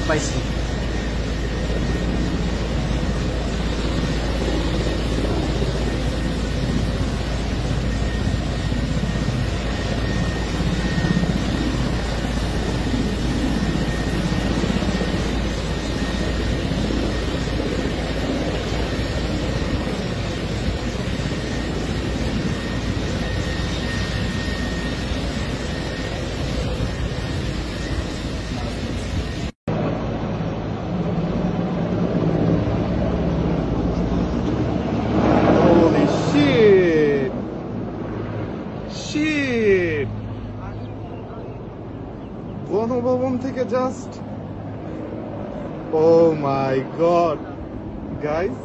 পাইছি। Holy shit! Shit! Ganabhaban থেকে just oh my god guys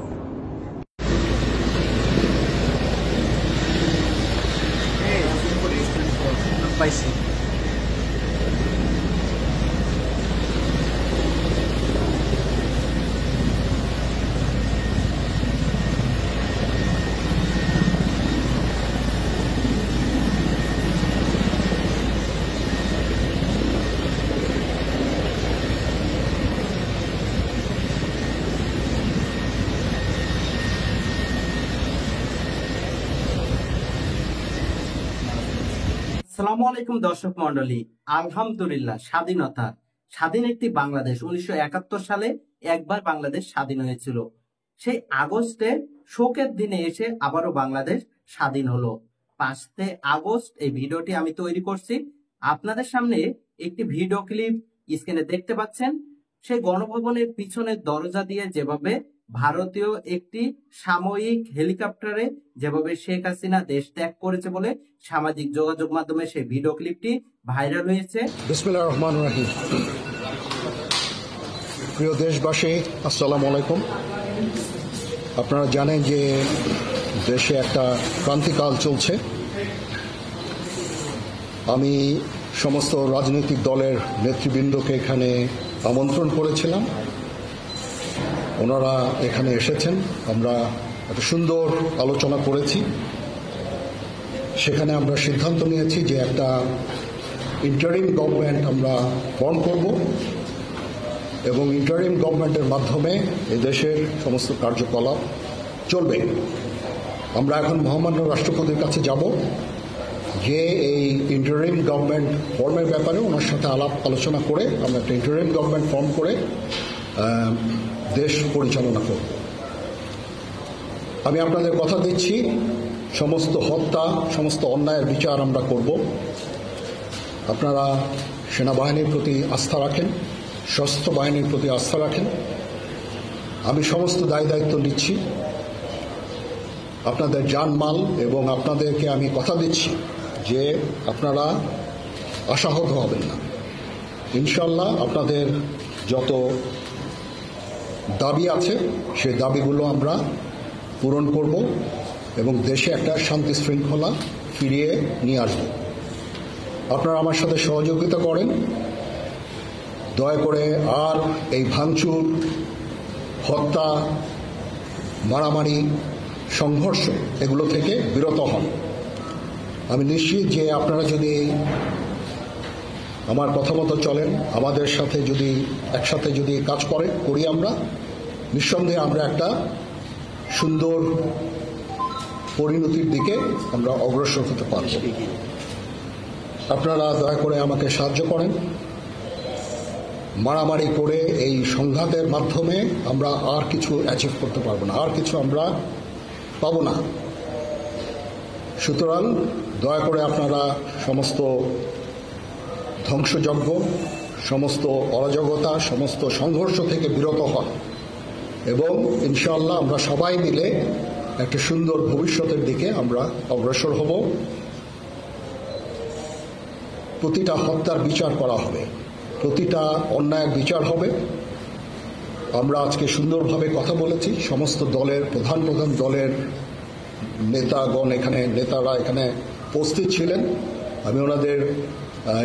পাইছি। আসসালামু আলাইকুম দর্শক মন্ডলী, আলহামদুলিল্লাহ স্বাধীন একটি বাংলাদেশ 1971 সালে একবার বাংলাদেশ স্বাধীন হয়েছিল। সেই আগস্টে শোকের দিনে এসে আবারও বাংলাদেশ স্বাধীন হলো। 5 আগস্ট এই ভিডিওটি আমি তৈরি করছি। আপনাদের সামনে একটি ভিডিও ক্লিপ স্ক্রিনে দেখতে পাচ্ছেন। সেই গণভবনের পিছনের দরজা দিয়ে যেভাবে ভারতীয় একটি সাময়িক হেলিকপ্টারে যেভাবে শেখ হাসিনা দেশ ত্যাগ করেছে বলে সামাজিক যোগাযোগ মাধ্যমে সেই ভিডিও ক্লিপটি ভাইরাল হয়েছে। বিসমিল্লাহির রহমানির রহিম। প্রিয় দেশবাসী, আসসালামু আলাইকুম। আপনারা জানেন যে দেশে একটা ক্রান্তিকাল চলছে। আমি সমস্ত রাজনৈতিক দলের নেতৃবৃন্দকে এখানে আমন্ত্রণ করেছিলাম। ওনারা এখানে এসেছেন। আমরা একটা সুন্দর আলোচনা করেছি। সেখানে আমরা সিদ্ধান্ত নিয়েছি যে একটা ইন্টারিম গভর্নমেন্ট আমরা ফর্ম করব এবং ইন্টারিম গভর্নমেন্টের মাধ্যমে এই দেশের সমস্ত কার্যকলাপ চলবে। আমরা এখন মহামান্য রাষ্ট্রপতির কাছে যাব যে এই ইন্টারিম গভর্নমেন্ট ফর্মের ব্যাপারে ওনার সাথে আলাপ আলোচনা করে আমরা একটা ইন্টারিম গভর্নমেন্ট ফর্ম করে দেশ পরিচালনা করব। আমি আপনাদের কথা দিচ্ছি, সমস্ত হত্যা, সমস্ত অন্যায়ের বিচার আমরা করব। আপনারা সেনাবাহিনীর প্রতি আস্থা রাখেন, সশস্ত্র বাহিনীর প্রতি আস্থা রাখেন। আমি সমস্ত দায়িত্ব নিচ্ছি। আপনাদের জানমাল এবং আপনাদেরকে আমি কথা দিচ্ছি যে আপনারা আশাহত হবেন না। ইনশাল্লাহ আপনাদের যত দাবি আছে সেই দাবিগুলো আমরা পূরণ করব এবং দেশে একটা শান্তি শৃঙ্খলা ফিরিয়ে নিয়ে আসব। আপনারা আমার সাথে সহযোগিতা করেন। দয়া করে আর এই ভাঙচুর, হত্যা, মারামারি, সংঘর্ষ এগুলো থেকে বিরত হন। আমি নিশ্চিত যে আপনারা যদি আমার কথা মতো চলেন, আমাদের সাথে যদি একসাথে যদি কাজ করি আমরা, নিঃসন্দেহে আমরা একটা সুন্দর পরিণতির দিকে আমরা অগ্রসর হতে পারব। আপনারা দয়া করে আমাকে সাহায্য করেন। মারামারি করে এই সংঘাতের মাধ্যমে আমরা আর কিছু অ্যাচিভ করতে পারবো না, আর কিছু আমরা পাবো না। সুতরাং দয়া করে আপনারা সমস্ত ধ্বংসযজ্ঞ, সমস্ত অরাজকতা, সমস্ত সংঘর্ষ থেকে বিরত হন এবং ইনশাআল্লাহ আমরা সবাই মিলে একটা সুন্দর ভবিষ্যতের দিকে আমরা অগ্রসর হব। প্রতিটা হত্যার বিচার করা হবে, প্রতিটা অন্যায়ের বিচার হবে। আমরা আজকে সুন্দরভাবে কথা বলেছি। সমস্ত দলের প্রধান দলের নেতারা এখানে উপস্থিত ছিলেন। আমি ওনাদের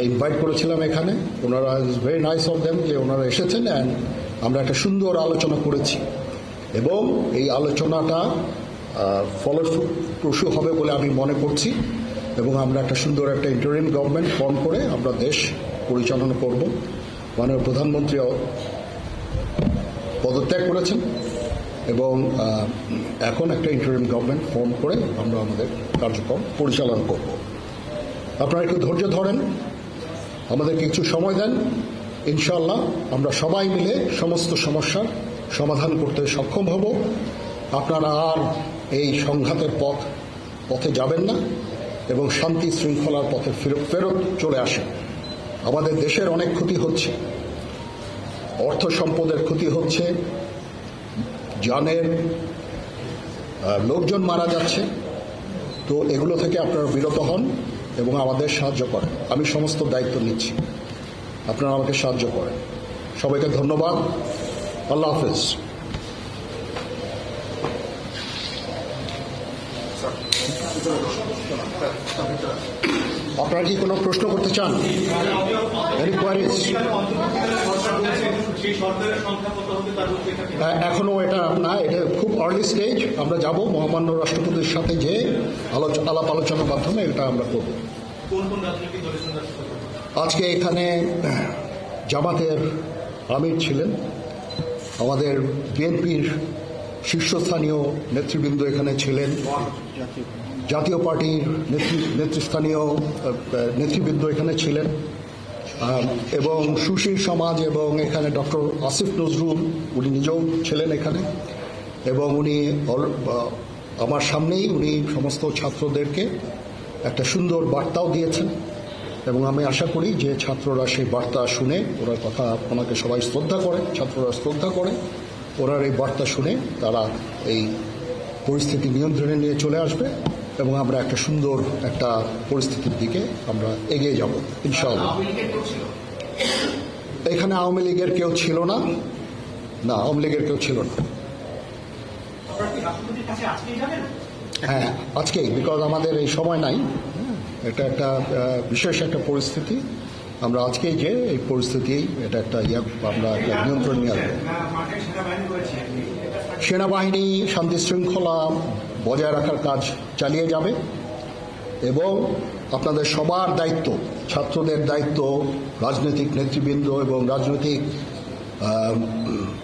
ইনভাইট করেছিলাম এখানে। ওনারা ভেরি নাইস অফ দেম যে ওনারা এসেছেন অ্যান্ড আমরা একটা সুন্দর আলোচনা করেছি এবং এই আলোচনাটা ফলপ্রসূ হবে বলে আমি মনে করছি এবং আমরা একটা সুন্দর একটা ইন্টারিম গভর্নমেন্ট ফর্ম করে আমরা দেশ পরিচালনা করব। মাননীয় প্রধানমন্ত্রী পদত্যাগ করেছেন এবং এখন একটা ইন্টারিম গভর্নমেন্ট ফর্ম করে আমরা আমাদের কার্যক্রম পরিচালনা করব। আপনারা একটু ধৈর্য ধরেন, আমাদের কিছু সময় দেন, ইনশাআল্লাহ আমরা সবাই মিলে সমস্ত সমস্যার সমাধান করতে সক্ষম হব। আপনারা আর এই সংঘাতের পথে যাবেন না এবং শান্তি শৃঙ্খলার পথে ফেরত চলে আসেন। আমাদের দেশের অনেক ক্ষতি হচ্ছে, অর্থ সম্পদের ক্ষতি হচ্ছে, জানের লোকজন মারা যাচ্ছে। তো এগুলো থেকে আপনারা বিরত হন এবং আমাদের সাহায্য করেন। আমি সমস্ত দায়িত্ব নিচ্ছি, আপনারা আমাকে সাহায্য করেন। সবাইকে ধন্যবাদ। আল্লাহ হাফেজ। আপনারা কি কোনো প্রশ্ন করতে চান? এখনো এটা না, এটা খুব আর্লি স্টেজ। আমরা যাব মহামান্য রাষ্ট্রপতির সাথে যে আলাপ আলোচনার মাধ্যমে এটা আমরা করব। আজকে এখানে জামাতের আমির ছিলেন, আমাদের বিএনপির শীর্ষস্থানীয় নেতৃবৃন্দ এখানে ছিলেন, জাতীয় পার্টির নেতৃস্থানীয় নেতৃবৃন্দ এখানে ছিলেন এবং সুশীল সমাজ এবং এখানে ডক্টর আসিফ নজরুল উনি নিজেও ছিলেন এখানে এবং উনি আমার সামনেই উনি সমস্ত ছাত্রদেরকে একটা সুন্দর বার্তাও দিয়েছেন এবং আমি আশা করি যে ছাত্ররা সেই বার্তা শুনে ওরা কথা ওনাকে সবাই শ্রদ্ধা করে, ছাত্ররা শ্রদ্ধা করে, ওনার এই বার্তা শুনে তারা এই পরিস্থিতি নিয়ন্ত্রণে নিয়ে চলে আসবে এবং আমরা একটা সুন্দর একটা পরিস্থিতির দিকে আমরা এগিয়ে যাব ইনশাআল্লাহ। এখানে আওয়ামী লীগের কেউ ছিল না, না আওয়ামী লীগের কেউ ছিল না। হ্যাঁ আজকেই, বিকজ আমাদের এই সময় নাই, এটা একটা বিশেষ একটা পরিস্থিতি। আমরা আজকেই যে এই পরিস্থিতি এটা একটা আমরা একটা নিয়ন্ত্রণ নিয়ে আসবো। সেনাবাহিনী শান্তি শৃঙ্খলা বজায় রাখার কাজ চালিয়ে যাবে এবং আপনাদের সবার দায়িত্ব, ছাত্রদের দায়িত্ব, রাজনৈতিক নেতৃবৃন্দ এবং রাজনৈতিক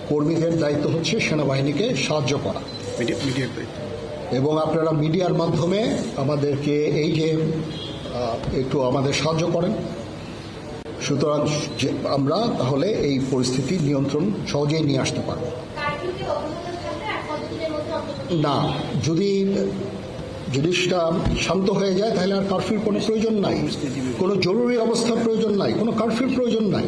কর্মীদের দায়িত্ব হচ্ছে সেনাবাহিনীকে সাহায্য করা এবং আপনারা মিডিয়ার মাধ্যমে আমাদেরকে এই যে একটু আমাদের সাহায্য করেন। সুতরাং আমরা তাহলে এই পরিস্থিতি নিয়ন্ত্রণ সহজেই নিয়ে আসতে পারব। না, যদি জিনিসটা শান্ত হয়ে যায় তাহলে আর কারফিউর কোনো প্রয়োজন নাই, কোনো জরুরি অবস্থার প্রয়োজন নাই, কোনো কারফিউর প্রয়োজন নাই,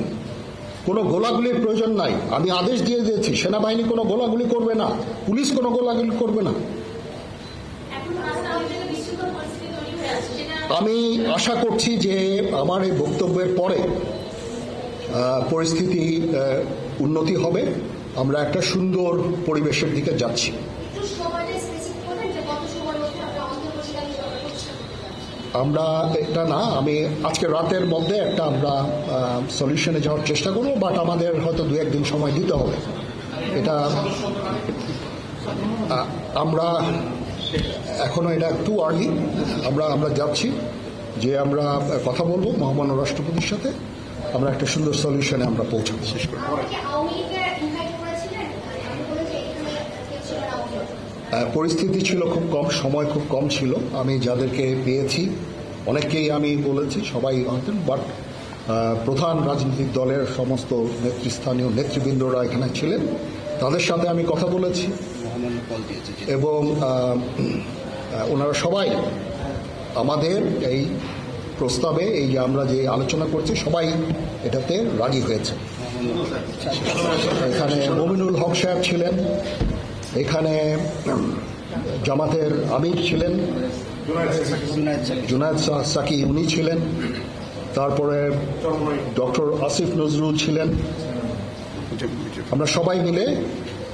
কোনো গোলাগুলির প্রয়োজন নাই। আমি আদেশ দিয়ে দিয়েছি সেনাবাহিনী কোনো গোলাগুলি করবে না, পুলিশ কোনো গোলাগুলি করবে না। আমি আশা করছি যে আমার এই বক্তব্যের পরে পরিস্থিতি উন্নতি হবে, আমরা একটা সুন্দর পরিবেশের দিকে যাচ্ছি। আমরা এটা না, আমি আজকে রাতের মধ্যে একটা আমরা সলিউশনে যাওয়ার চেষ্টা করব, বাট আমাদের হয়তো 2-1 দিন সময় দিতে হবে। এটা আমরা এখনো এটা একটু আর্লি, আমরা যাচ্ছি যে আমরা কথা বলবো মহামান্য রাষ্ট্রপতির সাথে, আমরা একটা সুন্দর সলিউশনে আমরা পৌঁছাবো। শেষ করব। পরিস্থিতি ছিল খুব কম, সময় খুব কম ছিল। আমি যাদেরকে পেয়েছি অনেককেই আমি বলেছি, সবাই হতেন, বাট প্রধান রাজনৈতিক দলের সমস্ত নেতৃস্থানীয় নেতৃবৃন্দরা এখানে ছিলেন, তাদের সাথে আমি কথা বলেছি এবং ওনারা সবাই আমাদের এই প্রস্তাবে, এই যে আমরা যে আলোচনা করছি, সবাই এটাতে রাজি হয়েছে। এখানে মমিনুল হক সাহেব ছিলেন, এখানে জামাতের আমির ছিলেন, জুনায়েদ সাকি উনি ছিলেন, তারপরে ডক্টর আসিফ নজরুল ছিলেন। আমরা সবাই মিলে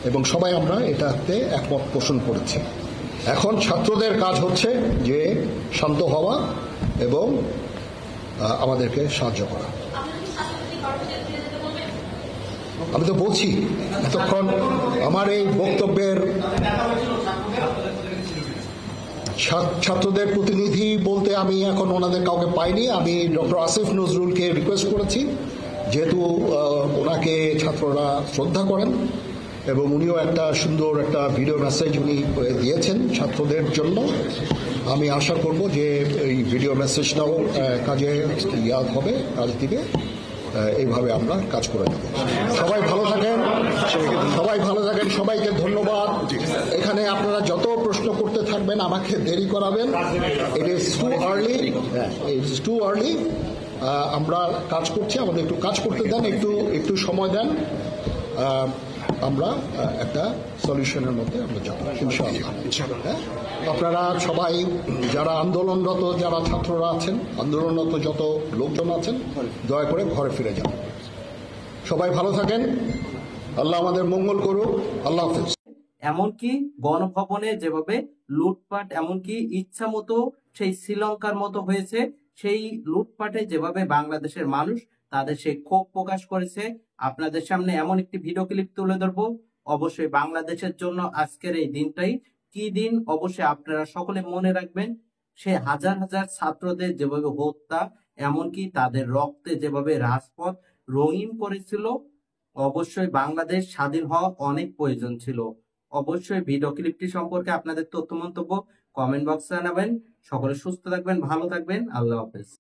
এবং সবাই আমরা এটাতে একমত পোষণ করেছি। এখন ছাত্রদের কাজ হচ্ছে যে শান্ত হওয়া এবং আমাদেরকে সাহায্য করা। আমি তো বলছি এতক্ষণ আমার এই বক্তব্যের ছাত্রদের প্রতিনিধি বলতে আমি এখন ওনাদের কাউকে পাইনি। আমি ডক্টর আসিফ নজরুলকে রিকোয়েস্ট করেছি, যেহেতু ওনাকে ছাত্ররা শ্রদ্ধা করেন এবং উনিও একটা সুন্দর একটা ভিডিও মেসেজ উনি দিয়েছেন ছাত্রদের জন্য। আমি আশা করব যে এই ভিডিও মেসেজটাও কাজে হবে, কাজ দিবে। এইভাবে আমরা কাজ করে যাব। সবাই ভালো থাকেন, সবাইকে ধন্যবাদ। এখানে আপনারা যত প্রশ্ন করতে থাকবেন আমাকে দেরি করাবেন। It is too early. আমরা কাজ করছি, আমাদের একটু কাজ করতে দেন, একটু সময় দেন। আমরা একটা সলিউশনের মধ্যে আমরা যাব ইনশাআল্লাহ। আপনারা সবাই যারা আন্দোলনরত, যারা ছাত্ররা আছেন, আন্দোলনরত যত লোকজন আছেন, দয়া করে ঘরে ফিরে যান। সবাই ভালো থাকেন, আল্লাহ আমাদের মঙ্গল করুক। আল্লাহ হাফেজ। এমনকি গণভবনে যেভাবে লুটপাট, এমনকি ইচ্ছা মতো সেই শ্রীলঙ্কার মতো হয়েছে, সেই লুটপাটে যেভাবে বাংলাদেশের মানুষ তাদের সেই ক্ষোভ প্রকাশ করেছে, আপনাদের সামনে এমন একটি ভিডিও ক্লিপ তুলে ধরবো। অবশ্যই বাংলাদেশের জন্য আজকের এই দিনটাই কি দিন, অবশ্যই আপনারা সকলে মনে রাখবেন। সে হাজার হাজার ছাত্রদের যেভাবে হত্যা, এমনকি তাদের রক্তে যেভাবে রাজপথ রঙিন করেছিল, অবশ্যই বাংলাদেশ স্বাধীন হওয়া অনেক প্রয়োজন ছিল। অবশ্যই ভিডিও ক্লিপটি সম্পর্কে আপনাদের তথ্য মন্তব্য কমেন্ট বক্সে জানাবেন। সকলে সুস্থ থাকবেন, ভালো থাকবেন। আল্লাহ হাফেজ।